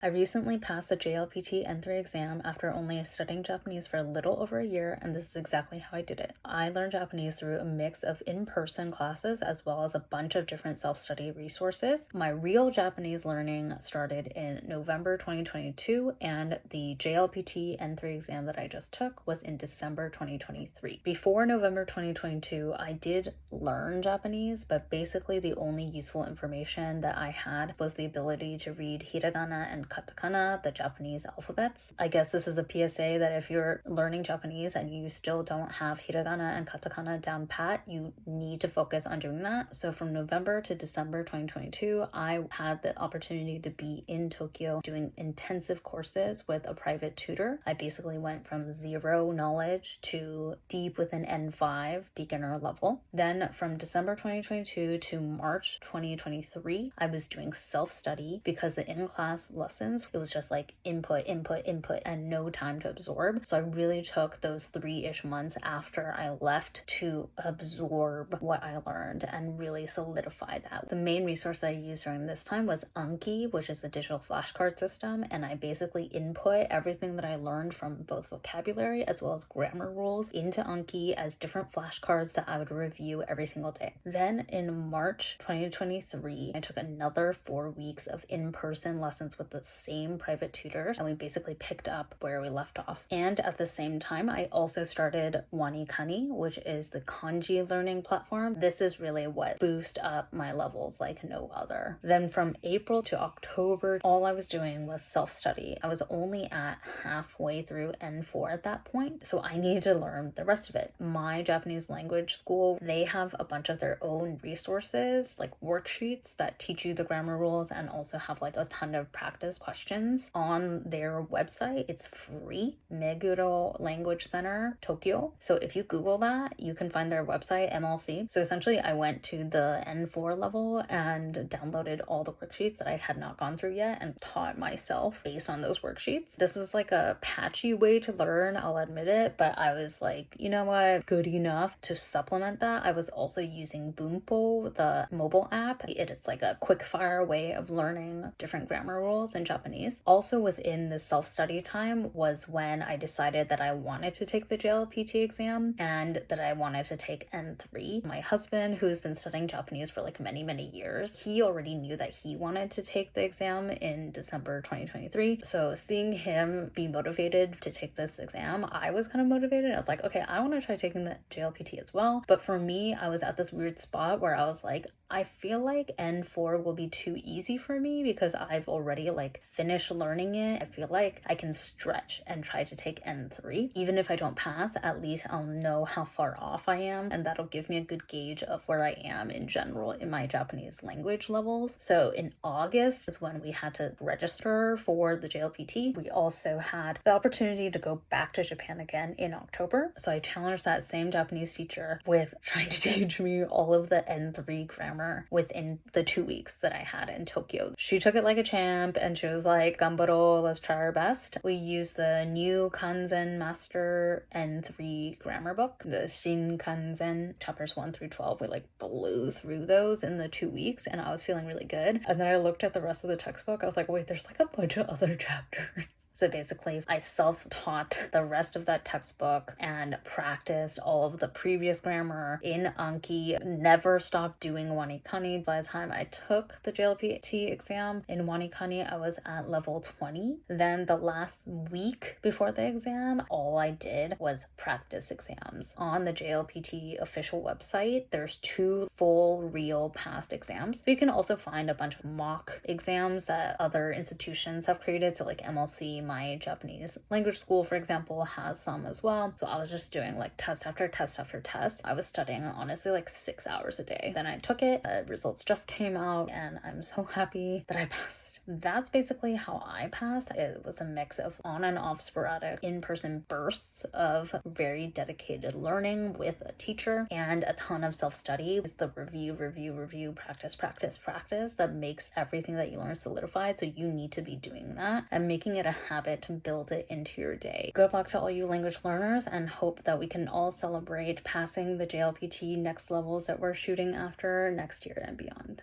I recently passed the JLPT N3 exam after only studying Japanese for a little over a year, and this is exactly how I did it. I learned Japanese through a mix of in-person classes as well as a bunch of different self-study resources. My real Japanese learning started in November 2022, and the JLPT N3 exam that I just took was in December 2023. Before November 2022, I did learn Japanese, but basically the only useful information that I had was the ability to read hiragana and katakana, the Japanese alphabets. I guess this is a PSA that if you're learning Japanese and you still don't have hiragana and katakana down pat, you need to focus on doing that. So from November to December 2022, I had the opportunity to be in Tokyo doing intensive courses with a private tutor. I basically went from zero knowledge to deep within N5 beginner level. Then from December 2022 to March 2023, I was doing self-study because the in-class lessons, it was just like input, and no time to absorb. So I really took those 3-ish months after I left to absorb what I learned and really solidify that. The main resource I used during this time was Anki, which is the digital flashcard system, and I basically input everything that I learned from both vocabulary as well as grammar rules into Anki as different flashcards that I would review every single day. Then in March 2023, I took another 4 weeks of in-person lessons with the same private tutors, and we basically picked up where we left off. And at the same time, I also started WaniKani, which is the kanji learning platform. This is really what boosted up my levels like no other. Then from April to October, all I was doing was self-study. I was only at halfway through N4 at that point, so I needed to learn the rest of it. My Japanese language school, they have a bunch of their own resources, like worksheets that teach you the grammar rules and also have like a ton of practice questions on their website. It's free, Meguro Language Center, Tokyo. So if you Google that, you can find their website, MLC. So essentially I went to the N4 level and downloaded all the worksheets that I had not gone through yet and taught myself based on those worksheets. This was like a patchy way to learn, I'll admit it, but I was like, you know what, good enough. To supplement that, I was also using Bunpo, the mobile app. It's like a quick fire way of learning different grammar rules in Japanese. Also within the self-study time was when I decided that I wanted to take the JLPT exam and that I wanted to take N3. My husband, who's been studying Japanese for like many years, he already knew that he wanted to take the exam in December 2023. So seeing him be motivated to take this exam, I was kind of motivated. I was like, okay, I want to try taking the JLPT as well. But for me, I was at this weird spot where I was like, I feel like N4 will be too easy for me because I've already like finished learning it. I feel like I can stretch and try to take N3. Even if I don't pass, at least I'll know how far off I am, and that'll give me a good gauge of where I am in general in my Japanese language levels. So in August is when we had to register for the JLPT. We also had the opportunity to go back to Japan again in October. So I challenged that same Japanese teacher with trying to teach me all of the N3 grammar within the 2 weeks that I had in Tokyo. She took it like a champ and she was like, Gambaro, let's try our best. We used the new Kanzen Master N3 grammar book, the Shin Kanzen chapters 1 through 12. We like blew through those in the 2 weeks and I was feeling really good. And then I looked at the rest of the textbook. I was like, wait, there's like a bunch of other chapters. So basically, I self-taught the rest of that textbook and practiced all of the previous grammar in Anki, never stopped doing WaniKani. By the time I took the JLPT exam in WaniKani, I was at level 20. Then the last week before the exam, all I did was practice exams. On the JLPT official website, there's 2 full real past exams. But you can also find a bunch of mock exams that other institutions have created. So like MLC, my Japanese language school, for example, has some as well. So I was just doing like test after test after test. I was studying honestly like 6 hours a day. Then I took it, results just came out, and I'm so happy that I passed. That's basically how I passed. It was a mix of on and off sporadic in-person bursts of very dedicated learning with a teacher and a ton of self-study. It's the review, practice that makes everything that you learn solidified. So you need to be doing that and making it a habit to build it into your day. Good luck to all you language learners, and hope that we can all celebrate passing the JLPT next levels that we're shooting after next year and beyond.